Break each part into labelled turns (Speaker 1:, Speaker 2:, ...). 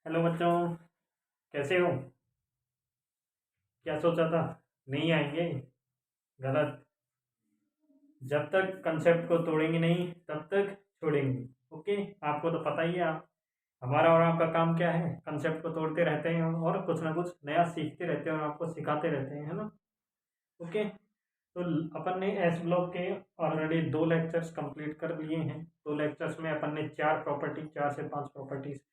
Speaker 1: Hello बच्चों, कैसे हो? क्या सोचा था? नहीं आएंगे? गलत। जब तक कंसेप्ट को तोड़ेंगे नहीं तब तक छोड़ेंगे। ओके। आपको तो पता ही है, आप हमारा और आपका काम क्या है? कंसेप्ट को तोड़ते रहते हैं हम और कुछ ना कुछ नया सीखते रहते हैं और आपको सिखाते रहते हैं, है ना? ओके। तो अपन ने एस ब्लॉक के ऑलरेडी 2 लेक्चर्स कंप्लीट कर लिए हैं। 2 लेक्चर्स में अपन ने 4 प्रॉपर्टी, 4 से 5 प्रॉपर्टीज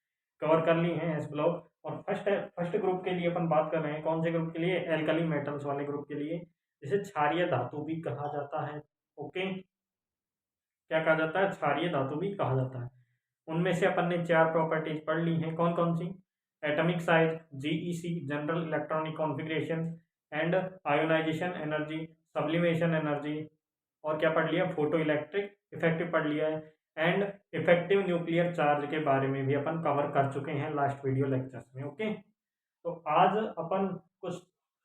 Speaker 1: कवर कर ली हैं एस ब्लॉक। और फर्स्ट फर्स्ट ग्रुप के लिए अपन बात कर रहे हैं। कौन से ग्रुप के लिए? एल्कली मेटल्स वाले ग्रुप के लिए, जिसे क्षारीय धातु भी कहा जाता है। ओके। क्या कहा जाता है? क्षारीय धातु भी कहा जाता है। उनमें से अपन ने 4 प्रॉपर्टीज पढ़ ली हैं। कौन कौन सी? Atomic size, GEC general electronic configuration, and ionization energy, sublimation energy, और क्या पढ़ लिया? फोटो इलेक्ट्रिक इफेक्टिव पढ़ लिया है। एंड इफेक्टिव न्यूक्लियर चार्ज के बारे में भी अपन कवर कर चुके हैं लास्ट वीडियो लेक्चर्स में। ओके। तो आज अपन कुछ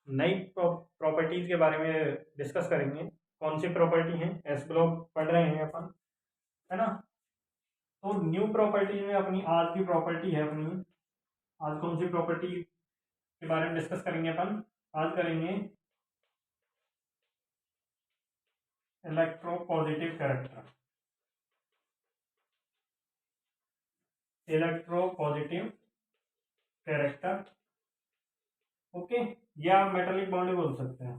Speaker 1: नई प्रॉपर्टीज के बारे में डिस्कस करेंगे। कौन सी प्रॉपर्टी है? एस ब्लॉक पढ़ रहे हैं अपन, है ना? तो न्यू प्रॉपर्टी में अपनी आज की प्रॉपर्टी है अपनी। आज कौन सी प्रॉपर्टी के बारे में डिस्कस करेंगे अपन? आज करेंगे electropositive character. Electropositive character. Okay. या मेटालिक बॉन्ड भी बोल सकते हैं।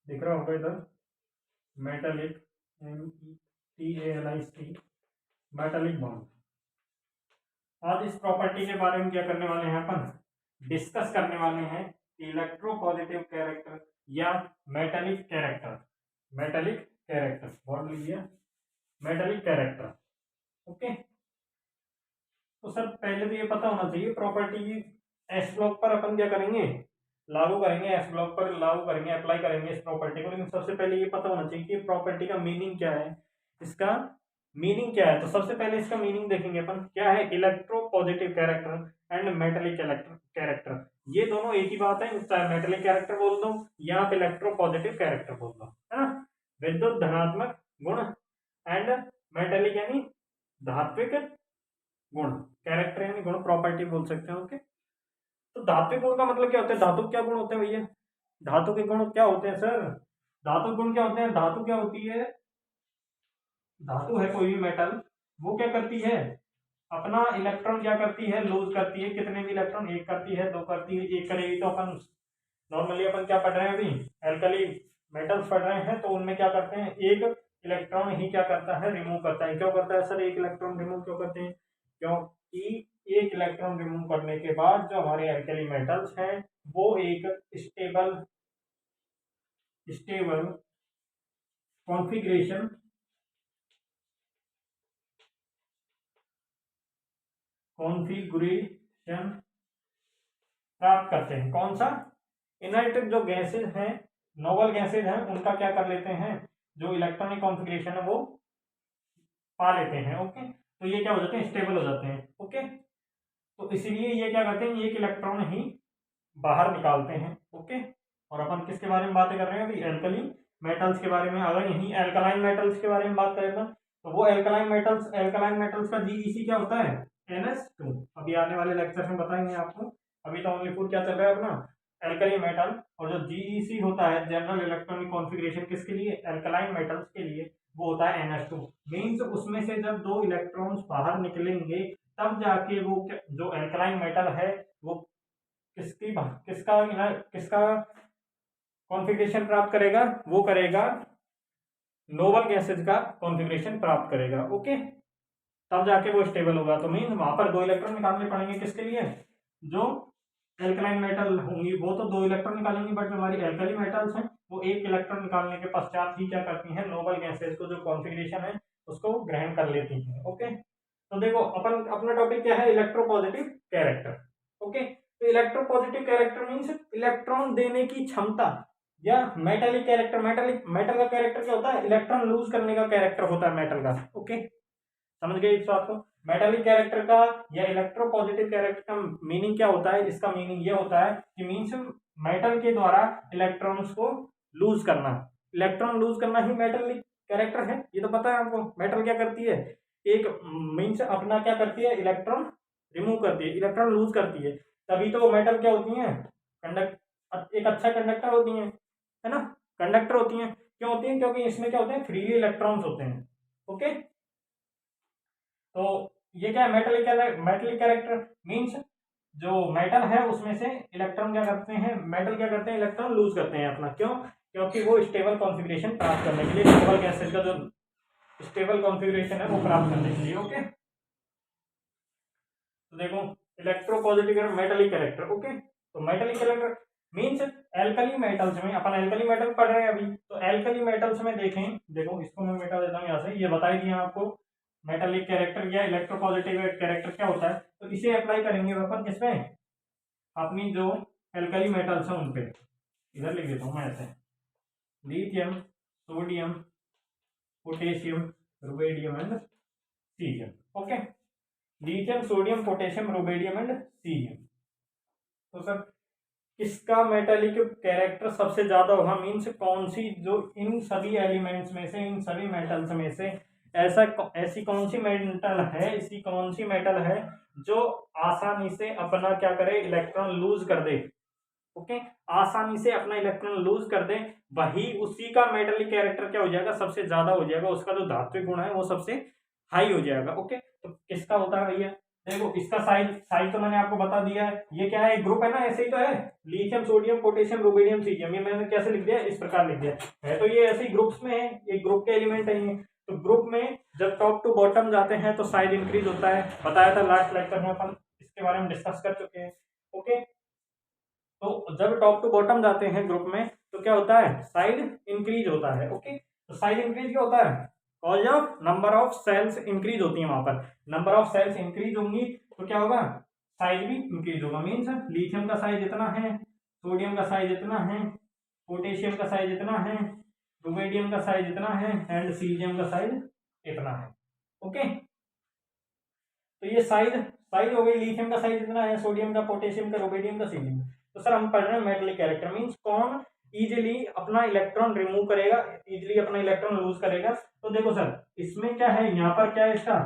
Speaker 1: दिख रहा होगा इधर, मेटालिक, METALIC, मेटालिक बॉन्ड। आज इस प्रॉपर्टी के बारे में क्या करने वाले हैं अपन? डिस्कस करने वाले हैं इलेक्ट्रोपॉजिटिव कैरेक्टर या metallic character. Metallic character bond लीजिए, मेटालिक कैरेक्टर। ओके। तो सर पहले तो ये पता होना चाहिए प्रॉपर्टी एस ब्लॉक पर अपन क्या करेंगे? लागू करेंगे। एस ब्लॉक पर लागू करेंगे, अप्लाई करेंगे इस प्रॉपर्टी को। लेकिन सबसे पहले ये पता होना चाहिए कि प्रॉपर्टी का मीनिंग क्या है। इसका मीनिंग क्या है? तो सबसे पहले इसका मीनिंग देखेंगे अपन। क्या है? Electro positive character and metallic character. ये दोनों एक ही बात है, चाहे मेटेलिक कैरेक्टर बोल दो या आप इलेक्ट्रो पॉजिटिव कैरेक्टर बोल दो, है ना? विद्युत धनात्मक गुण एंड मेटेलिक यानी धात्विक गुण। कैरेक्टर यानी गुण, प्रॉपर्टी बोल सकते हैं। ओके। तो धात्विक गुण का मतलब क्या होता है? धातु क्या गुण होते हैं भैया? धातु के गुण क्या होते हैं सर? धातु गुण क्या होते हैं? धातु क्या होती है? धातु है कोई भी मेटल, वो क्या करती है? अपना इलेक्ट्रॉन क्या करती है? लूज करती है। कितने भी इलेक्ट्रॉन? एक करती है, दो करती है, एक करेगी। तो अपन नॉर्मली अपन क्या पढ़ रहे हैं अभी? एल्कली मेटल्स पढ़ रहे हैं। तो उनमें क्या करते हैं? एक इलेक्ट्रॉन ही क्या करता है? रिमूव करता है। क्यों करता है सर एक इलेक्ट्रॉन रिमूव क्यों करते हैं? क्योंकि एक इलेक्ट्रॉन रिमूव करने के बाद जो हमारे एल्कली मेटल्स हैं वो एक स्टेबल स्टेबल कॉन्फ़िगरेशन कॉन्फ़िगरेशन प्राप्त करते हैं। कौन सा? इनर्ट जो गैसेज हैं, नोबल गैसेज हैं, उनका क्या कर लेते हैं? जो इलेक्ट्रॉनिक कॉन्फ़िगरेशन है वो पा लेते हैं। ओके। तो ये क्या हो जाते हैं? स्टेबल हो जाते हैं। ओके। तो इसीलिए ये क्या करते हैं? एक इलेक्ट्रॉन ही बाहर निकालते हैं। ओके। और अपन किसके बारे में बातें कर रहे हैं अभी? एल्कली मेटल्स के बारे में। अगर यही एल्कलाइन मेटल्स के बारे में बात करें ना, तो वो एल्कलाइन मेटल्स का जीईसी क्या होता है? NH2। अभी आने वाले लेक्चर में बताएंगे आपको। अभी तो ओनली फॉर क्या चल रहा है अपना? Alkali metal. और जो जीईसी होता है, जनरल इलेक्ट्रॉनिक कॉन्फ़िगरेशन, किसके लिए? एल्कलाइन मेटल्स के लिए। वो होता है NH2। मीन्स उसमें से जब दो इलेक्ट्रॉन्स बाहर निकलेंगे तब जाके वो जो एल्कलाइन मेटल है वो किसकी किसका किसका कॉन्फ़िगरेशन प्राप्त करेगा? वो करेगा नोबल गैसेज का कॉन्फ़िगरेशन प्राप्त करेगा। ओके। तब जाके वो स्टेबल होगा। तो मीन वहां पर 2 इलेक्ट्रॉन निकालने पड़ेंगे। किसके लिए? जो एल्कलाइन मेटल होंगी वो तो 2 इलेक्ट्रॉन निकालेंगे, बट जो हमारी एल्कली मेटल्स हैं वो एक इलेक्ट्रॉन निकालने के पश्चात ही क्या करती हैं? नोबल गैसेज को जो कॉन्फ़िगरेशन है उसको ग्रहण कर लेती हैं। ओके। तो देखो अपन अपना टॉपिक क्या है? Electropositive character. ओके। तो इलेक्ट्रोपॉजिटिव कैरेक्टर मीन्स इलेक्ट्रॉन देने की क्षमता। या मेटालिक कैरेक्टर, मेटल का कैरेक्टर क्या होता है? इलेक्ट्रॉन लूज करने का कैरेक्टर होता है मेटल का। ओके। समझ गए इस बात को? मेटालिक कैरेक्टर का या इलेक्ट्रोपॉजिटिव कैरेक्टर का मीनिंग क्या होता है? इसका मीनिंग ये होता है कि मीन्स मेटल के द्वारा इलेक्ट्रॉन्स को लूज करना। इलेक्ट्रॉन लूज करना ही मेटालिक कैरेक्टर है। ये तो पता है आपको। मेटल क्या करती है? एक मीन्स अपना क्या करती है, इलेक्ट्रॉन रिमूव करती है, इलेक्ट्रॉन लूज करती है, तभी तो मेटल क्या होती है, कंडक्ट एक अच्छा कंडक्टर होती है ना, कंडक्टर होती हैं। क्यों होती हैं? क्योंकि इसमें क्या होते हैं, फ्रीली इलेक्ट्रॉन्स होते हैं। ओके, तो ये क्या है, मेटलिक कैरेक्टर मीन्स जो मेटल है उसमें से इलेक्ट्रॉन क्या करते हैं, मेटल क्या करते हैं, इलेक्ट्रॉन लूज करते हैं अपना। क्यों? क्योंकि वो स्टेबल कॉन्फ़िगरेशन प्राप्त करने के लिए, स्टेबल गैसेज का जो स्टेबल कॉन्फ़िगरेशन है वो प्राप्त करने के लिए। ओके, तो देखो इलेक्ट्रोपॉजिटिव और मेटलिक कैरेक्टर। ओके, तो metallic character means alkali metals में, अपन एल्कली मेटल पढ़ रहे हैं अभी, तो एल्कली मेटल्स में देखें, देखो इसको मैं मिटा देता हूँ यहाँ से, ये बता ही दिया आपको मेटलिक कैरेक्टर या इलेक्ट्रोपॉजिटिव कैरेक्टर क्या होता है। तो इसे अप्लाई करेंगे अपन किसमें, अपनी जो एल्कली मेटल्स हैं उन पे। इधर लिख देता हूँ मैं ऐसे, lithium, sodium, potassium, rubidium and caesium. Okay, lithium, sodium, potassium, rubidium and caesium. तो सर किसका मेटालिक कैरेक्टर सबसे ज्यादा होगा, मीन्स कौन सी, जो इन सभी एलिमेंट्स में से, इन सभी मेटल्स में से ऐसी कौन सी मेटल है, ऐसी कौन सी मेटल है जो आसानी से अपना क्या करे, इलेक्ट्रॉन लूज कर दे। ओके, आसानी से अपना इलेक्ट्रॉन लूज कर दे, वही उसी का मेटालिक कैरेक्टर क्या हो जाएगा, सबसे ज्यादा हो जाएगा, उसका जो धात्विक गुण है वो सबसे हाई हो जाएगा। ओके, तो किसका होता है भैया, देखो इसका साइज साइज तो मैंने आपको बता दिया है, ये क्या है, एक ग्रुप है ना, ऐसे ही तो है, lithium, sodium, potassium, rubidium, caesium, ये मैंने कैसे लिख दिया, इस प्रकार लिख दिया है, तो ये ऐसे ही ग्रुप्स में है, ये ग्रुप के एलिमेंट है ये। तो ग्रुप में जब टॉप टू बॉटम जाते हैं तो साइज इंक्रीज होता है, बताया था लास्ट लेक्चर में, अपन इसके बारे में डिस्कस कर चुके हैं। ओके, तो जब टॉप टू बॉटम जाते हैं ग्रुप में तो क्या होता है, साइज इंक्रीज होता है। ओके, तो साइज इंक्रीज क्या होता है, cause of number of shells increase होती है, वहां पर नंबर ऑफ सेल्स इंक्रीज होंगी तो क्या होगा, साइज भी इंक्रीज होगा। मीन्स लिथियम का साइज इतना है, सोडियम का साइज इतना है, पोटेशियम का साइज इतना है, रुबेडियम का साइज इतना है एंड सीजियम का साइज इतना है। ओके, तो ये साइज साइज हो गई, लिथियम का साइज इतना है, सोडियम का, पोटेशियम का, रुबेडियम का, सीजियम। तो सर हम पढ़ रहे हैं मेटलिक कैरेक्टर, मीन्स कौन इजीली अपना इलेक्ट्रॉन रिमूव करेगा, इजीली अपना इलेक्ट्रॉन लूज करेगा। तो देखो सर इसमें क्या है, यहाँ पर क्या है, इसका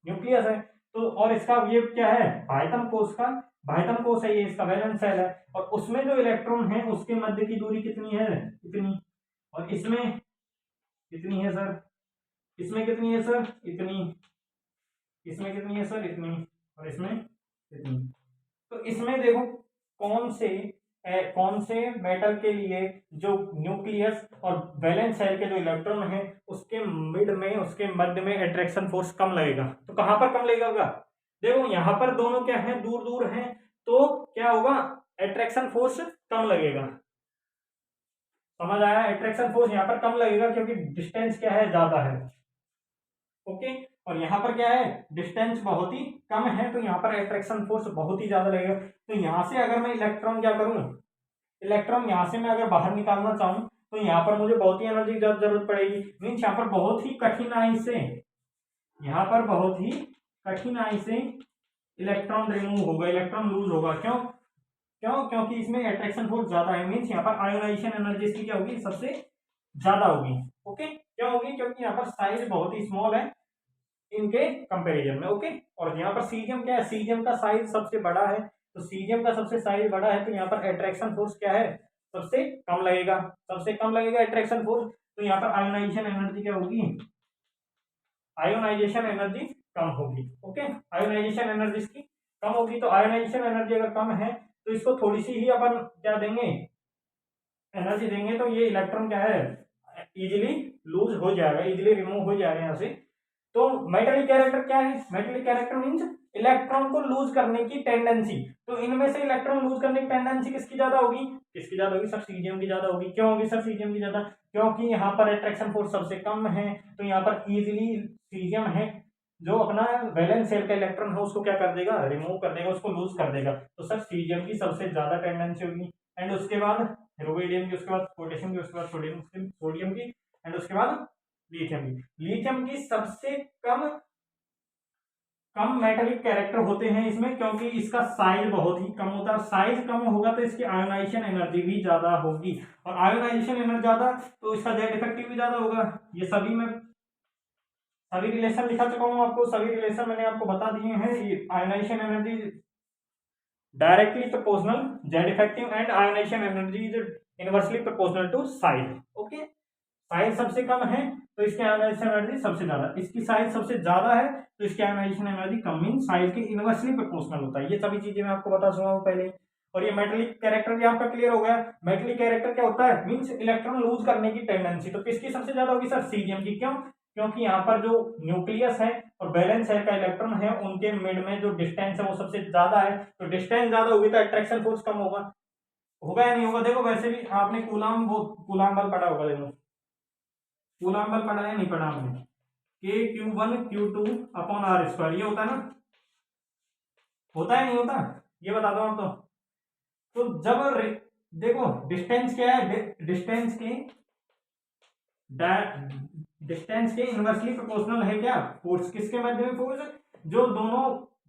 Speaker 1: न्यूक्लियस है, तो और इसका ये क्या है, बाह्यतम कोश का, बाह्यतम कोश है ये, इसका वैलेंस शेल है, और उसमें जो इलेक्ट्रॉन है उसके मध्य की दूरी कितनी है, इतनी, और इसमें कितनी है सर, इसमें कितनी है सर, इतनी, इसमें कितनी है सर, इतनी, और इसमें इतनी। तो इसमें देखो कौन से मेटल के लिए जो न्यूक्लियस और वैलेंस शेल के जो इलेक्ट्रॉन है उसके मिड में, उसके मध्य में अट्रैक्शन फोर्स कम लगेगा। तो कहां पर कम लगेगा, देखो यहां पर दोनों क्या है, दूर दूर हैं, तो क्या होगा, अट्रैक्शन फोर्स कम लगेगा। समझ आया, अट्रैक्शन फोर्स यहां पर कम लगेगा क्योंकि डिस्टेंस क्या है, ज्यादा है। ओके, और यहाँ पर क्या है, डिस्टेंस बहुत ही कम है, तो यहाँ पर अट्रैक्शन फोर्स बहुत ही ज्यादा लगेगा। तो यहाँ से अगर मैं इलेक्ट्रॉन क्या करूं, इलेक्ट्रॉन यहाँ से मैं अगर बाहर निकालना चाहूं तो यहाँ पर मुझे बहुत ही एनर्जी की जरूरत पड़ेगी। मीन्स यहाँ पर बहुत ही कठिनाई से, यहाँ पर बहुत ही कठिनाई से इलेक्ट्रॉन रिमूव होगा, इलेक्ट्रॉन लूज होगा। क्यों? क्योंकि इसमें अट्रैक्शन फोर्स ज्यादा है। मीन्स यहाँ पर आयोनाइजेशन एनर्जी इसकी क्या होगी, सबसे ज्यादा होगी। ओके, क्या होगी, क्योंकि यहाँ पर साइज बहुत ही स्मॉल है इनके कंपैरिजन में। ओके, और यहाँ पर सीजियम क्या है, सीजियम का साइज सबसे बड़ा है, तो सीजियम का सबसे साइज बड़ा है, तो यहाँ पर अट्रैक्शन फोर्स क्या है, सबसे कम लगेगा, सबसे कम लगेगा अट्रैक्शन फोर्स। तो यहाँ पर आयोनाइजेशन एनर्जी क्या होगी, आयोनाइजेशन एनर्जी कम होगी। ओके, आयोनाइजेशन एनर्जी की कम होगी, तो आयोनाइजेशन एनर्जी अगर कम है तो इसको थोड़ी सी ही अपन क्या देंगे, एनर्जी देंगे, तो ये इलेक्ट्रॉन क्या है, इजिली लूज हो जाएगा, इजिली रिमूव हो जाएगा यहाँ से। तो मेटलिक कैरेक्टर क्या है, मेटलिक कैरेक्टर मींस इलेक्ट्रॉन को लूज करने की टेंडेंसी। तो इनमें से इलेक्ट्रॉन लूज करने की टेंडेंसी किसकी ज्यादा होगी, किसकी ज्यादा होगी, सर सीजियम की ज्यादा होगी। क्यों होगी सर सीजियम की ज्यादा, क्योंकि यहाँ पर अट्रैक्शन फोर्स सबसे कम है, तो यहाँ पर इजिली सीजियम है जो अपना वैलेंस शेल का इलेक्ट्रॉन है उसको क्या कर देगा, रिमूव कर देगा, उसको लूज कर देगा। तो सर सीजियम की सबसे ज्यादा टेंडेंसी होगी, एंड उसके बाद रुबेडियम की, उसके बाद पोटेशियम की, उसके बाद सोडियम की, एंड उसके बाद लिथियम की सबसे कम मेटालिक कैरेक्टर होते हैं इसमें, क्योंकि इसका साइज बहुत ही कम होता है। साइज कम होगा तो इसकी आयोनाइजेशन एनर्जी भी ज्यादा होगी, और आयोनाइजेशन एनर्जी ज्यादा तो इसका जेट इफेक्टिव भी ज्यादा होगा। ये सभी में सभी रिलेशन लिखा चुका हूँ आपको, सभी रिलेशन मैंने आपको बता दिए हैं। ये ionization energy directly proportional Z effective and ionization energy is inversely proportional to size. Okay, size सबसे कम है तो इसकी आयोनाइजेशन एनर्जी सबसे ज्यादा, इसकी साइज सबसे ज्यादा है तो इसकी आयोनाइजेशन एनर्जी कम, मीन साइज के इनवर्सली प्रोपोर्शनल होता है। ये सभी चीजें मैं आपको बता चुका हूँ पहले ही। और ये मेटेलिक कैरेक्टर भी आपका क्लियर हो गया। मेटेलिक कैरेक्टर क्या होता है, मींस इलेक्ट्रॉन लूज करने की टेंडेंसी। तो किसकी सबसे ज्यादा होगी सर, सीजियम की। क्यों, क्योंकि यहाँ पर जो न्यूक्लियस है और बैलेंस शेल का इलेक्ट्रॉन है उनके मिड में जो डिस्टेंस है वो सबसे ज्यादा है, तो डिस्टेंस ज्यादा होगी तो अट्रैक्शन फोर्स कम होगा या नहीं होगा। देखो वैसे भी आपने कूलाम कूलाम बल पढ़ा होगा, देखो कूलाम बल पढ़ा है नहीं पढ़ा आपने, K Q1 Q2/r², ये होता है ना, होता है नहीं होता, ये बता दो आप। तो जब देखो डिस्टेंस क्या है, डिस्टेंस के इनवर्सली प्रोपोर्शनल है क्या, फोर्स। किसके मध्य में फोर्स, जो दोनों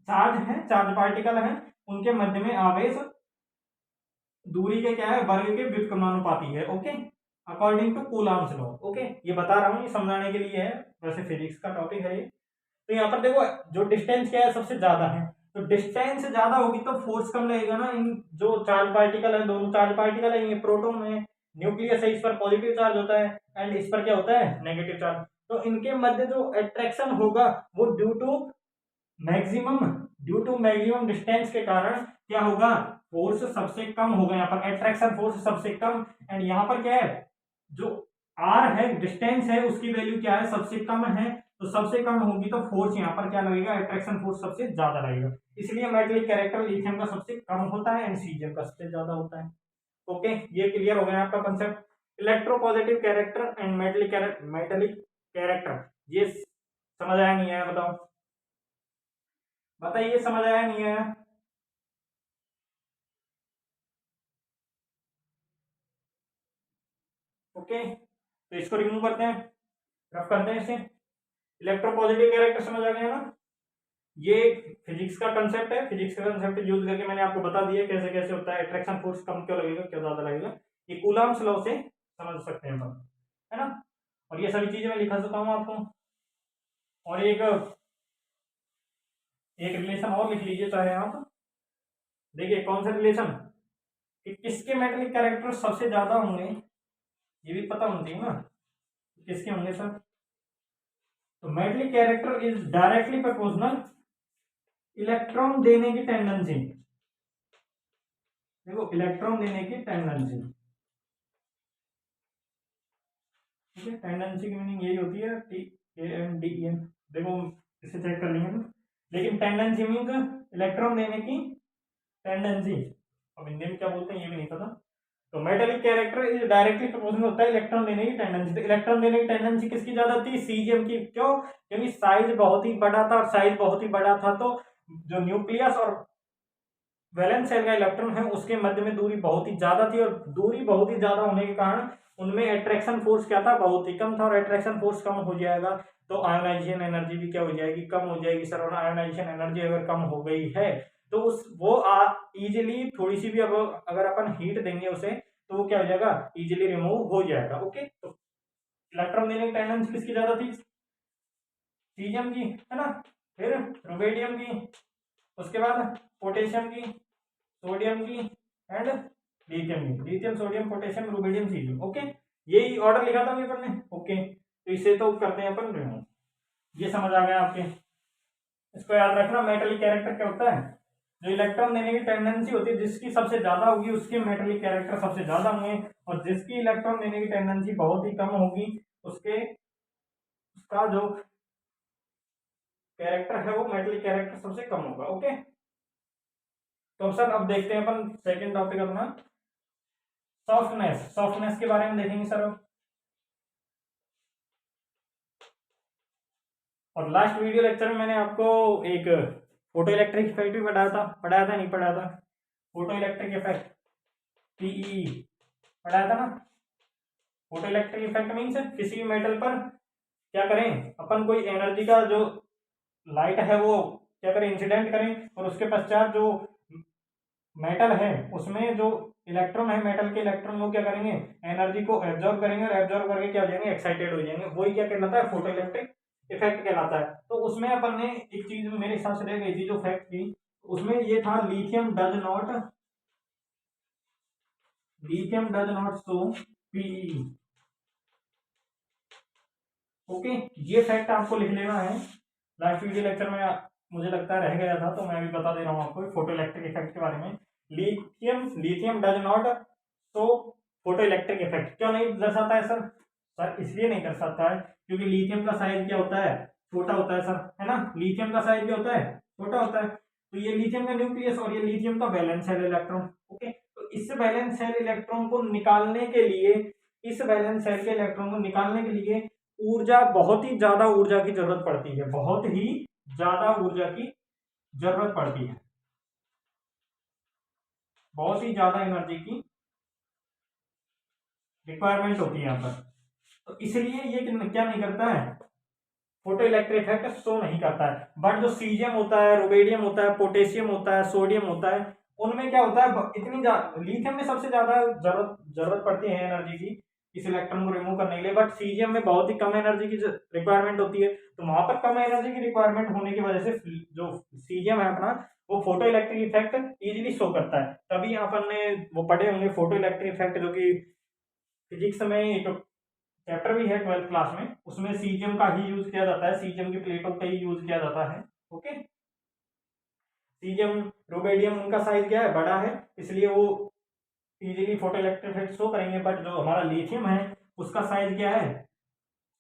Speaker 1: चार्ज हैं, चार्ज पार्टिकल हैं, उनके मध्य में आवेश दूरी के क्या है, वर्ग के व्युत्क्रमानुपाती है। Okay, according to Coulomb's law. Okay, ये बता रहा हूं, ये समझाने के लिए है, वैसे फिजिक्स का टॉपिक है ये। तो यहाँ पर देखो जो डिस्टेंस क्या है सबसे ज्यादा है, तो डिस्टेंस ज्यादा होगी तो फोर्स कम लगेगा ना। इन जो चार्ज पार्टिकल है, दोनों चार्ज पार्टिकल है, ये प्रोटॉन है, न्यूक्लियस है, इस पर पॉजिटिव चार्ज होता है एंड इस पर क्या होता है, नेगेटिव चार्ज। तो इनके मध्य जो अट्रैक्शन होगा वो ड्यू टू मैक्सिमम डिस्टेंस के कारण क्या होगा, फोर्स सबसे कम होगा, यहाँ पर अट्रैक्शन फोर्स सबसे कम। एंड यहाँ पर क्या है, जो आर है, डिस्टेंस है, उसकी वैल्यू क्या है, सबसे कम है, तो सबसे कम होगी तो फोर्स यहाँ पर क्या लगेगा, अट्रैक्शन फोर्स सबसे ज्यादा लगेगा। इसलिए मेटेलिक कैरेक्टर लिथियम का सबसे कम होता है एंड सीजियम का सबसे ज्यादा होता है। ओके, ये क्लियर हो गया आपका concept. Electropositive character and metallic character, ये समझ आया नहीं आया, बताओ बताइए, समझ आया नहीं आया। ओके, तो इसको रिमूव करते हैं, रफ करते हैं इसे। इलेक्ट्रोपॉजिटिव कैरेक्टर समझ आ गया ना, ये फिजिक्स का कंसेप्ट है, फिजिक्स का कंसेप्ट यूज करके मैंने आपको बता दिया कैसे कैसे होता है, अट्रैक्शन फोर्स कम क्यों लगेगा, क्यों ज्यादा लगेगा, ये कूलम्ब्स लॉ से समझ सकते हैं हम, है ना। और ये सभी चीजें मैं लिखा चुका हूं आपको। और एक रिलेशन और लिख लीजिए चाहे आप, देखिए कौन सा रिलेशन, कि किसके मेटेलिक कैरेक्टर सबसे ज्यादा होंगे, ये भी पता होना चाहिए ना, किसके होंगे सर। तो metallic character is directly proportional electron देने की टेंडेंसी। देखो इलेक्ट्रॉन देने की टेंडेंसी, ठीक है, टेंडेंसी की मीनिंग यही होती है, TANDEN। देखो इसे चेक कर लेंगे ना, लेकिन टेंडेंसी मीन्स इलेक्ट्रॉन देने की टेंडेंसी, अब हिंदी में क्या बोलते हैं ये भी नहीं पता। तो metallic character is directly proportional होता है इलेक्ट्रॉन देने की टेंडेंसी। तो इलेक्ट्रॉन देने की टेंडेंसी किसकी ज्यादा थी, सीजियम की। क्यों, क्योंकि साइज बहुत ही बड़ा था, और साइज बहुत ही बड़ा था तो जो न्यूक्लियस और वैलेंस शेल का इलेक्ट्रॉन है उसके मध्य में दूरी बहुत ही ज्यादा थी, और दूरी बहुत ही ज्यादा होने के कारण उनमें अट्रैक्शन फोर्स क्या था, बहुत ही कम था। और अट्रैक्शन फोर्स कम हो जाएगा तो आयोनाइजेशन एनर्जी भी क्या हो जाएगी, कम हो जाएगी सर। और आयोनाइजेशन एनर्जी अगर कम हो गई है तो उस वो इजीली थोड़ी सी भी अब अगर अपन हीट देंगे उसे तो वो क्या हो जाएगा, इजीली रिमूव हो जाएगा। ओके, तो इलेक्ट्रॉन देने की टेंडेंसी किसकी ज्यादा थी, सीजियम की, है ना। फिर रुबेडियम की, उसके बाद पोटेशियम की, सोडियम की एंड लिथियम की, lithium sodium potassium rubidium caesium. Okay, यही ऑर्डर लिखा था पेपर ने। ओके, तो इसे तो करते हैं अपन रिमूव, ये समझ आ गया आपके। इसको याद रखना, मेटेलिक कैरेक्टर क्या होता है, जो इलेक्ट्रॉन देने की टेंडेंसी होती है जिसकी सबसे ज्यादा होगी उसके मेटेलिक कैरेक्टर सबसे ज्यादा होंगे, और जिसकी इलेक्ट्रॉन देने की टेंडेंसी बहुत ही कम होगी उसके उसका जो कैरेक्टर है वो मेटेलिक कैरेक्टर सबसे कम होगा। ओके, तो सर अब देखते हैं अपन सेकंड टॉपिक अपना सॉफ्टनेस। सॉफ्टनेस के बारे में देखेंगे सर। और लास्ट वीडियो लेक्चर में मैंने आपको एक फोटो इलेक्ट्रिक इफेक्ट भी पढ़ाया था नहीं पढ़ाया था, फोटो इलेक्ट्रिक इफेक्ट, पीई पढ़ाया था ना। फोटो इलेक्ट्रिक इफेक्ट मीन्स किसी भी मेटल पर क्या करें अपन, कोई एनर्जी का जो लाइट है वो क्या करें, इंसिडेंट करें, और उसके पश्चात जो मेटल है उसमें जो इलेक्ट्रॉन है, मेटल के इलेक्ट्रॉन वो क्या करेंगे, एनर्जी को एब्जॉर्ब करेंगे, और एब्जॉर्ब करके क्या हो जाएंगे, एक्साइटेड हो जाएंगे। वही क्या कहलाता है, फोटो इलेक्ट्रिक इफेक्ट कहलाता है। तो उसमें अपन ने एक चीज मेरे हिसाब से रह गई थी जो फैक्ट थी, उसमें ये था lithium does not show PE. Okay, ये फैक्ट आपको लिख लेना है। लास्ट वीडियो लेक्चर में मुझे लगता है रह गया था, तो मैं भी बता दे रहा हूँ आपको फोटो इलेक्ट्रिक इफेक्ट के बारे में। Lithium does not show photo electric effect. क्यों नहीं दर्शाता है सर? सर इसलिए नहीं दर्शाता है क्योंकि लिथियम का साइज क्या होता है? छोटा होता है सर, है ना। लिथियम का साइज क्या होता है? छोटा होता है। तो ये लिथियम का न्यूक्लियस और ये लिथियम का वैलेंस शेल इलेक्ट्रॉन। ओके, तो इस वैलेंस शेल इलेक्ट्रॉन को निकालने के लिए, इस वैलेंस शेल के इलेक्ट्रॉन को निकालने के लिए ऊर्जा, बहुत ही ज्यादा ऊर्जा की जरूरत पड़ती है, बहुत ही ज्यादा ऊर्जा की जरूरत पड़ती है, बहुत ही ज्यादा एनर्जी की रिक्वायरमेंट होती है यहाँ पर। तो इसलिए ये क्या नहीं करता है? फोटो इलेक्ट्रिक इफेक्ट शो नहीं करता है। बट जो सीजियम होता है, रुबेडियम होता है, पोटेशियम होता है, सोडियम होता है, उनमें क्या होता है? इतनी लिथियम में सबसे ज्यादा जरूरत पड़ती है एनर्जी की इस इलेक्ट्रॉन को रिमूव करने के लिए, बट सीजियम में बहुत ही कम एनर्जी की रिक्वायरमेंट होती है। तो वहां पर कम एनर्जी की रिक्वायरमेंट होने की वजह से जो सीजियम है अपना, वो photo electric effect easily show करता है। तभी अपन ने वो पढ़े होंगे फोटो इलेक्ट्रिक इफेक्ट, जो कि फिजिक्स में एक चैप्टर भी है 12th क्लास में, उसमें सीजियम का ही यूज किया जाता है, सीजियम की प्लेटों का ही यूज किया जाता है। ओके, सीजियम रुबेडियम उनका साइज क्या है? बड़ा है, इसलिए वो easily photo electric effect show करेंगे। बट जो हमारा लिथियम है उसका साइज क्या है?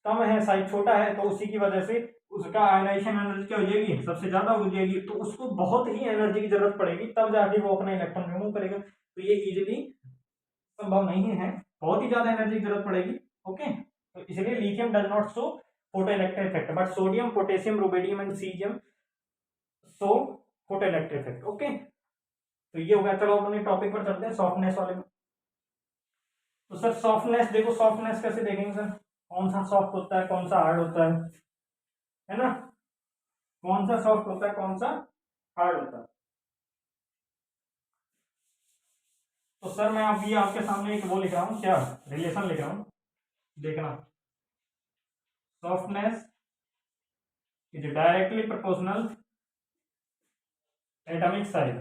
Speaker 1: कम है, साइज छोटा है, तो उसी की वजह से उसका आयनाइजेशन एनर्जी क्या हो जाएगी? सबसे ज्यादा हो जाएगी। तो उसको बहुत ही एनर्जी की जरूरत पड़ेगी, तब जाके वो अपना इलेक्ट्रॉन रिमूव करेगा। तो ये इजीली संभव नहीं है, बहुत ही ज्यादा एनर्जी की जरूरत पड़ेगी। ओके, तो इसलिए lithium does not show photo electric effect, but sodium, potassium, rubidium and caesium show photo electric effect. Okay, तो ये हो गया। चलो अपने टॉपिक पर चलते हैं, सॉफ्टनेस वाले में। तो सर सॉफ्टनेस देखो, सॉफ्टनेस कैसे देखेंगे सर? कौन सा सॉफ्ट होता है, कौन सा हार्ड होता है ना? कौन सा सॉफ्ट होता है, कौन सा हार्ड होता है? तो सर मैं अभी आपके सामने एक वो लिख रहा हूँ, क्या रिलेशन लिख रहा हूँ, देखना। Softness is directly proportional atomic size,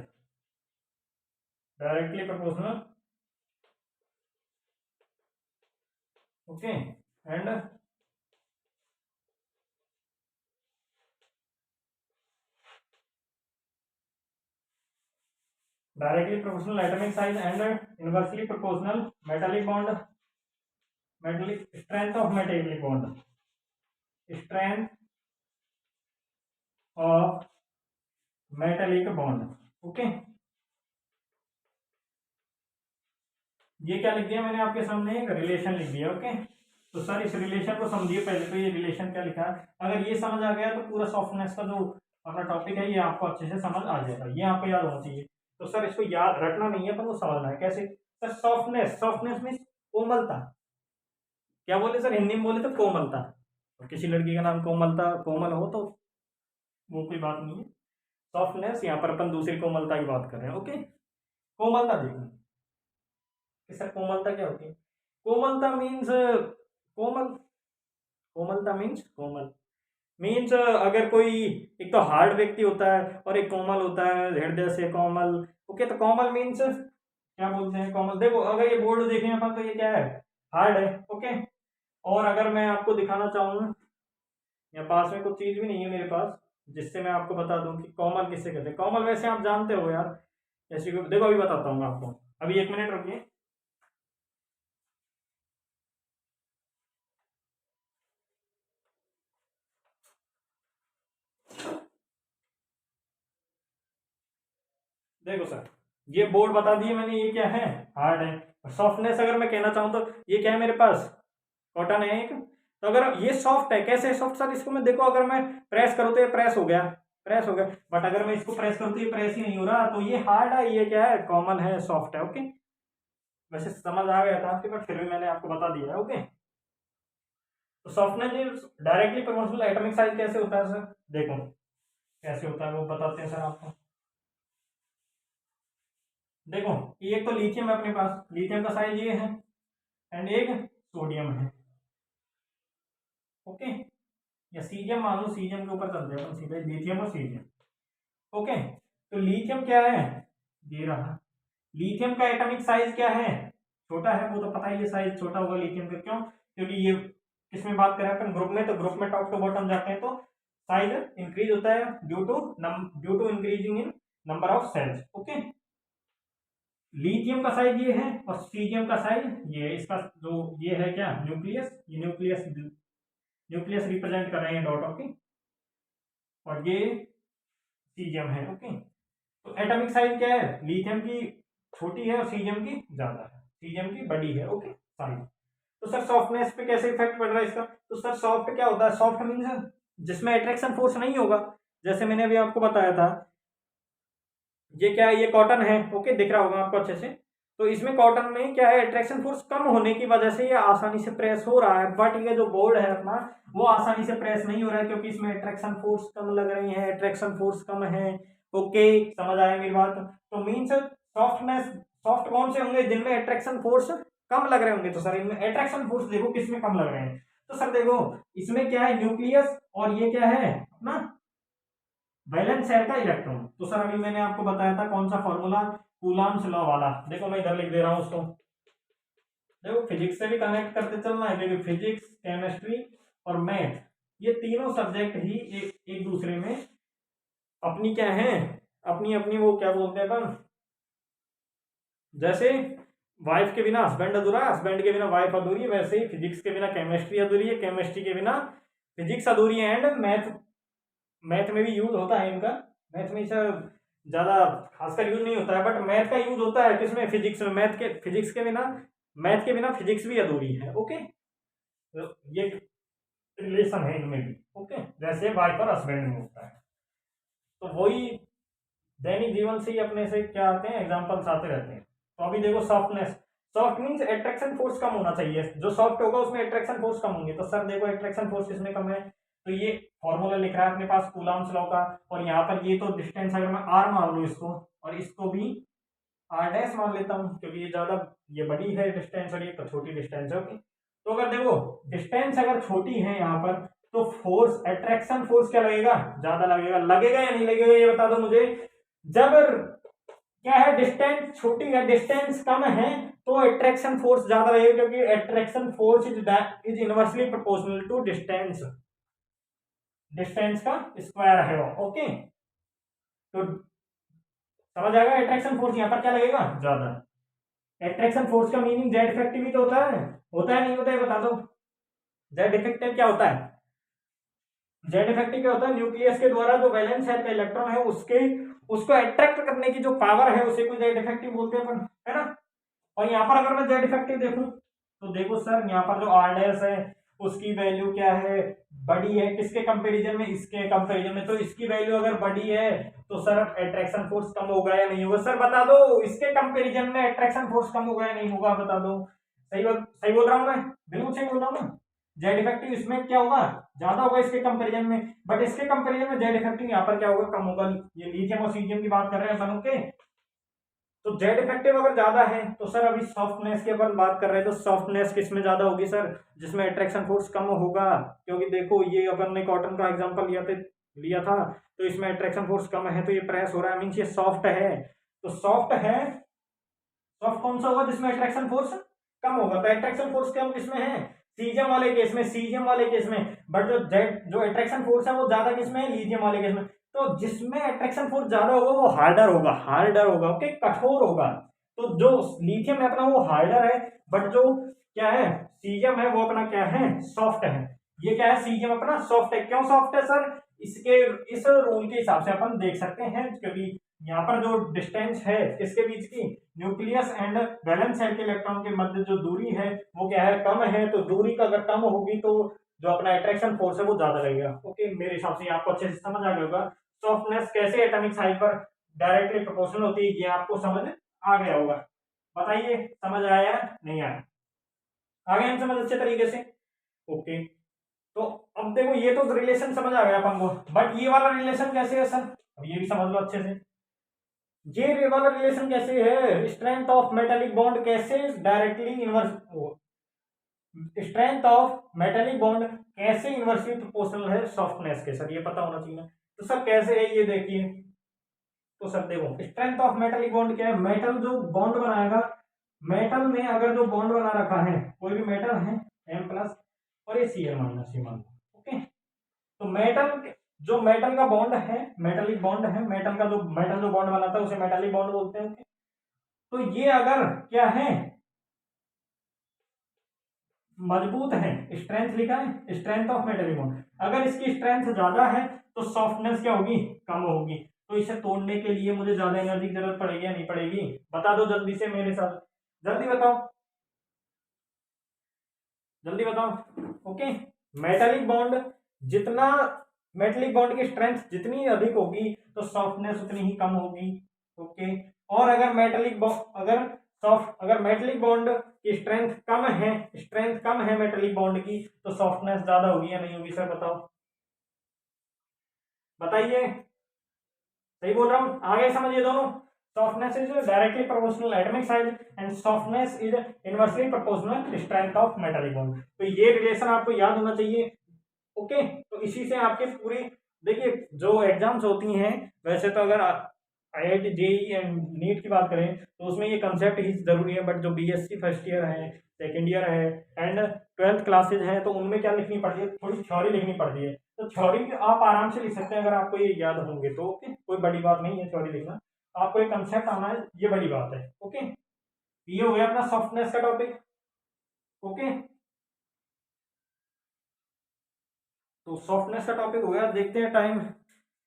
Speaker 1: directly proportional, okay, and directly proportional atomic size and inversely proportional metallic bond, metallic strength of metallic bond, strength of metallic bond। Okay, ये क्या लिख दिया मैंने आपके सामने? एक रिलेशन लिख दिया। ओके, तो सर इस रिलेशन को समझिए पहले। तो ये रिलेशन क्या लिखा है, अगर ये समझ आ गया तो पूरा सॉफ्टनेस का जो अपना टॉपिक है ये आपको अच्छे से समझ आ जाएगा, ये आपको याद होना चाहिए। तो सर इसको याद रखना नहीं है, पर वो समझना है कैसे। सर सॉफ्टनेस, सॉफ्टनेस मीन्स कोमलता। क्या बोले सर? हिंदी में बोले तो कोमलता। और किसी लड़की का नाम कोमलता, कोमल हो तो वो कोई बात नहीं है। सॉफ्टनेस, यहाँ पर अपन दूसरी कोमलता की बात कर रहे हैं। ओके, कोमलता देखो कि सर कोमलता क्या होती है? कोमलता मीन्स कोमल, कोमलता मीन्स कोमल मीन्स अगर कोई एक तो हार्ड व्यक्ति होता है और एक कोमल होता है, हृदय से कोमल। ओके, तो कोमल मीन्स क्या बोलते हैं? कोमल। देखो अगर ये बोर्ड देखें अपन तो ये क्या है? हार्ड है। ओके, और अगर मैं आपको दिखाना चाहूँ, यहाँ पास में कुछ चीज भी नहीं है मेरे पास जिससे मैं आपको बता दूं कि कोमल किससे कहते हैं। कोमल वैसे आप जानते हो यार, जैसे कि देखो अभी बताता हूँ आपको, अभी 1 मिनट रुकिए। देखो सर, ये बोर्ड बता दिए मैंने, ये क्या है? हार्ड है। सॉफ्टनेस अगर मैं कहना चाहूँ तो ये क्या है मेरे पास? कॉटन है एक। तो अगर ये सॉफ्ट है, कैसे सॉफ्ट सर? इसको मैं देखो, अगर मैं प्रेस करूँ तो ये प्रेस हो गया, प्रेस हो गया। बट अगर मैं इसको प्रेस करूँ तो ये प्रेस ही नहीं हो रहा, तो ये हार्ड है, ये क्या है? कॉमन है, सॉफ्ट है। ओके, वैसे समझ आ गया था आपके, बट फिर भी मैंने आपको बता दिया है। ओके, तो softness directly proportional atomic size कैसे होता है सर? देखो कैसे होता है वो बताते हैं सर आपको। देखो ये एक तो लिथियम है अपने पास, लिथियम का साइज ये है, एंड एक सोडियम है। ओके, या सीजियम मान लो, सीजियम के ऊपर चलते हैं अपन सीधे, लिथियम और सीजियम। ओके, तो लिथियम क्या है, ये रहा। लिथियम का एटॉमिक साइज क्या है, छोटा है, वो तो पता ही है साइज छोटा होगा लिथियम का। क्यों, क्योंकि ये किसमें बात करें अपन, ग्रुप में, तो ग्रुप में टॉप टू बॉटम जाते हैं तो साइज इंक्रीज होता है due to increasing in number of shells. Okay, lithium का साइज ये है और सीजियम का साइज ये है। इसका जो ये है क्या, न्यूक्लियस, ये न्यूक्लियस रिप्रेजेंट कर रहे हैं डॉट ऑफ की, और ये सीजियम है। ओके, तो एटॉमिक साइज क्या है, लिथियम की छोटी है और सीजियम की ज्यादा है, सीजियम की बड़ी है। Okay, size. तो सर सॉफ्टनेस पे कैसे इफेक्ट पड़ रहा है इसका, तो सर सॉफ्ट क्या होता है, सॉफ्ट मीन्स जिसमें अट्रैक्शन फोर्स नहीं होगा। जैसे मैंने अभी आपको बताया था, ये क्या है, ये कॉटन है। ओके, दिख रहा होगा आपको अच्छे से। तो इसमें कॉटन में क्या है, अट्रैक्शन फोर्स कम होने की वजह से ये आसानी से प्रेस हो रहा है, बट ये जो बोर्ड है अपना, वो आसानी से प्रेस नहीं हो रहा है, क्योंकि इसमें अट्रैक्शन फोर्स कम लग रही है, अट्रैक्शन फोर्स कम है। ओके, समझ आया मेरी बात। तो मीन्स सॉफ्टनेस, सॉफ्ट कौन से होंगे, जिनमें अट्रैक्शन फोर्स कम लग रहे होंगे। तो सर इनमें अट्रैक्शन फोर्स देखो किसमें कम लग रहे हैं, तो सर देखो इसमें क्या है, न्यूक्लियस, और ये क्या है अपना वैलेंस शेल का इलेक्ट्रॉन। तो सर अभी मैंने आपको बताया था कौन सा फॉर्मूला, कूलम्ब्स लॉ वाला। देखो मैं इधर लिख दे रहा हूं उसको, देखो फिजिक्स से भी कनेक्ट करते चलना है, क्योंकि फिजिक्स, केमिस्ट्री और मैथ, ये तीनों सब्जेक्ट ही एक दूसरे में अपनी क्या है, अपनी अपनी वो क्या बोलते हैं अपन, जैसे वाइफ के बिना हस्बैंड अधूरा है, हस्बैंड के बिना वाइफ अधूरी है, वैसे ही फिजिक्स के बिना केमिस्ट्री अधूरी है, केमिस्ट्री के बिना फिजिक्स अधूरी है। एंड मैथ में भी यूज होता है इनका, मैथ में इसे ज्यादा खासकर यूज नहीं होता है, बट मैथ का यूज होता है किसमें, फिजिक्स में। मैथ के बिना फिजिक्स भी अधूरी है। ओके, तो ये रिलेशन है इनमें भी। ओके, जैसे वाइफ और हस्बैंड में होता है। तो वही दैनिक जीवन से ही अपने से क्या आते हैं, एग्जाम्पल्स आते रहते हैं। तो अभी देखो softness, soft means attraction force कम होना चाहिए, जो सॉफ्ट होगा उसमें अट्रैक्शन फोर्स कम होंगे। तो सर देखो अट्रैक्शन फोर्स किसमें कम है, तो ये फॉर्मूला लिख रहा है अपने पास कूलम्ब्स लॉ का, और यहाँ पर ये तो डिस्टेंस अगर मैं आर मान लूँ इसको, और इसको भी आर डैश मान लेता हूँ, क्योंकि ये ज्यादा, ये बड़ी है डिस्टेंस और ये छोटी डिस्टेंस है। ओके, तो अगर देखो डिस्टेंस अगर छोटी है यहाँ पर, तो फोर्स, अट्रैक्शन फोर्स क्या लगेगा, ज्यादा लगेगा। लगेगा या नहीं लगेगा ये बता दो मुझे। जब क्या है, डिस्टेंस छोटी है, डिस्टेंस कम है, तो अट्रैक्शन फोर्स ज्यादा लगेगा, क्योंकि attraction force is inversely proportional to distance, distance का स्क्वायर है वो। ओके, तो समझ आएगा, अट्रैक्शन फोर्स यहाँ पर क्या लगेगा, ज्यादा। अट्रैक्शन फोर्स का मीनिंग जेड इफेक्टिव भी तो होता है नहीं होता है बता दो। जेड इफेक्टिव क्या होता है, जेड इफेक्टिव क्या होता है, न्यूक्लियस के द्वारा जो वैलेंस शेल का इलेक्ट्रॉन है उसको अट्रैक्ट करने की जो पावर है उसे को जेड इफेक्टिव बोलते हैं अपन, है ना। और यहाँ पर अगर मैं जेड इफेक्टिव देखूं, तो देखो सर यहाँ पर जो आर डैश है उसकी वैल्यू क्या है, बड़ी है, किसके कंपैरिजन में, इसके कंपैरिजन में। तो इसकी वैल्यू अगर बड़ी है तो सर अट्रैक्शन फोर्स कम होगा या नहीं होगा, सर बता दो। इसके कंपैरिजन में अट्रैक्शन फोर्स कम होगा या नहीं होगा, बता दो। सही बोल रहा हूँ मैं, बिल्कुल सही बोल रहा हूँ ना। जेड इफेक्टिव इसमें क्या होगा, ज्यादा होगा इसके कंपैरिजन में, बट इसके कंपैरिजन में जेड इफेक्टिव यहाँ पर क्या होगा, कम होगा। ये लिथियम और सीजियम की बात कर रहे हैं अपन। ओके, तो जेड इफेक्टिव अगर ज्यादा है, तो सर अभी सॉफ्टनेस की अपन बात कर रहे हैं, तो सॉफ्टनेस किसमें ज्यादा होगी सर, जिसमें अट्रैक्शन फोर्स कम होगा। क्योंकि देखो ये अपन ने कॉटन का एग्जांपल लिया था, तो इसमें अट्रैक्शन फोर्स कम है, तो ये प्रेस हो रहा है, मीन्स ये सॉफ्ट है। तो सॉफ्ट है, सॉफ्ट कौन सा होगा, जिसमें अट्रैक्शन फोर्स कम होगा। तो अट्रैक्शन फोर्स कम किसमें है, सीजियम वाले केस में, सीजियम वाले केस में। बट जो अट्रैक्शन फोर्स है वो ज्यादा किसमें है, लिथियम वाले केस में। तो जिसमें अट्रैक्शन फोर्स ज्यादा होगा वो हार्डर होगा। ओके, कठोर होगा। तो जो लिथियम है अपना वो हार्डर है, बट जो क्या है सीजियम है वो अपना क्या है, सॉफ्ट है। ये क्या है, सीजियम अपना सॉफ्ट है। क्यों सॉफ्ट है सर, इसके इस रूल के हिसाब से अपन देख सकते हैं, क्योंकि यहाँ पर जो डिस्टेंस है इसके बीच की, न्यूक्लियस एंड वैलेंस शेल के इलेक्ट्रॉन के मध्य जो दूरी है वो क्या है, कम है। तो दूरी का अगर कम होगी तो जो अपना अट्रैक्शन फोर्स है वो ज्यादा लगेगा। ओके, मेरे हिसाब से आपको अच्छे से समझ आ गया होगा सॉफ्टनेस कैसे एटॉमिक साइज पर डायरेक्टली प्रोपोर्शनल होती है, ये आपको समझ आ गया होगा। बताइए समझ आया नहीं आया, आ गया समझ अच्छे तरीके से। ओके, तो अब देखो ये तो रिलेशन समझ आ गया अपन को, बट ये वाला रिलेशन कैसे है सर, अब ये भी समझ लो अच्छे से। ये वाला रिलेशन कैसे है, स्ट्रेंथ ऑफ मेटालिक बॉन्ड कैसे directly inverse strength of metallic bond कैसे इनवर्सली प्रोपोर्शनल है सॉफ्टनेस के, सर ये पता होना चाहिए ना। तो सर कैसे है ये देखिए, तो सर देखो स्ट्रेंथ ऑफ मेटेलिक बॉन्ड क्या है, मेटल जो बॉन्ड बनाएगा, मेटल में अगर जो बॉन्ड बना रखा है कोई भी मेटल है M प्लस और ये Cl माइनस सी मान लो, ओके। तो मेटल जो मेटल का बॉन्ड है, मेटेलिक बॉन्ड है, मेटल जो बॉन्ड बनाता है उसे मेटेलिक बॉन्ड बोलते हैं। तो ये अगर क्या है, मजबूत है, स्ट्रेंथ लिखा है स्ट्रेंथ ऑफ मेटेलिक बॉन्ड, अगर इसकी स्ट्रेंथ ज्यादा है तो सॉफ्टनेस क्या होगी, कम होगी। तो इसे तोड़ने के लिए मुझे ज्यादा एनर्जी की जरूरत पड़ेगी या नहीं पड़ेगी, बता दो जल्दी से मेरे साथ, जल्दी बताओ, जल्दी बताओ। ओके, मेटेलिक बॉन्ड जितना, मेटेलिक बॉन्ड की स्ट्रेंथ जितनी अधिक होगी तो सॉफ्टनेस उतनी ही कम होगी। ओके, और अगर मेटेलिक बॉन्ड की स्ट्रेंथ कम है मेटेलिक बॉन्ड की, तो सॉफ्टनेस ज्यादा होगी या नहीं होगी, सर बताओ, बताइए। सही बोल रहा हूं, आगे समझिए दोनों। Softness is directly proportional atomic size and softness is inversely proportional strength of metallic bond. तो ये रिलेशन आपको याद होना चाहिए। ओके, तो इसी से आपके पूरी, देखिए जो एग्जाम्स होती हैं, वैसे तो अगर IIT JEE एंड नीट की बात करें तो उसमें ये कंसेप्ट ही जरूरी है, बट जो BSc फर्स्ट ईयर है, सेकेंड ईयर है एंड 12th क्लासेज हैं, तो उनमें क्या लिखनी पड़ती है, थोड़ी थ्योरी लिखनी पड़ती है। तो थ्योरी आप आराम से लिख सकते हैं अगर आपको ये याद होंगे तो। ओके, कोई बड़ी बात नहीं है थ्योरी लिखना, आपको एक कंसेप्ट आना है, ये बड़ी बात है। ओके, ये हो गया अपना सॉफ्टनेस का टॉपिक। ओके, तो सॉफ्टनेस का टॉपिक हो गया, देखते हैं टाइम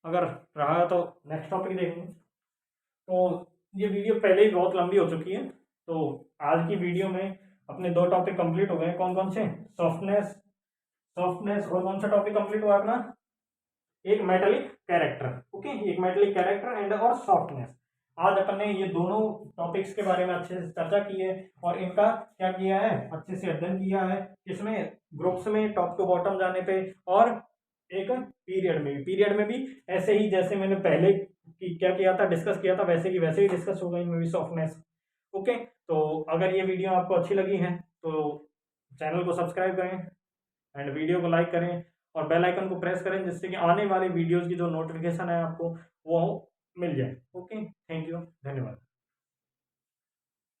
Speaker 1: अगर रहा तो नेक्स्ट टॉपिक देखेंगे। तो ये वीडियो पहले ही बहुत लंबी हो चुकी है, तो आज की वीडियो में अपने 2 टॉपिक कंप्लीट हो गए। कौन कौन से, सॉफ्टनेस, और कौन सा टॉपिक कंप्लीट हुआ अपना, एक मेटेलिक कैरेक्टर। ओके, एक मेटेलिक कैरेक्टर एंड और सॉफ्टनेस। आज अपन ने ये दोनों टॉपिक्स के बारे में अच्छे से चर्चा की है और इनका क्या किया है, अच्छे से अध्ययन किया है, किसमें, ग्रुप्स में, टॉप टू बॉटम जाने पे, और एक पीरियड में भी ऐसे ही जैसे मैंने पहले क्या किया था, डिस्कस किया था, वैसे की वैसे ही डिस्कस होगा इनमें भी सॉफ्टनेस। ओके, तो अगर ये वीडियो आपको अच्छी लगी है तो चैनल को सब्सक्राइब करें एंड वीडियो को लाइक करें और बेल आइकन को प्रेस करें, जिससे कि आने वाली वीडियोस की जो नोटिफिकेशन है आपको वो मिल जाए। ओके, थैंक यू, धन्यवाद।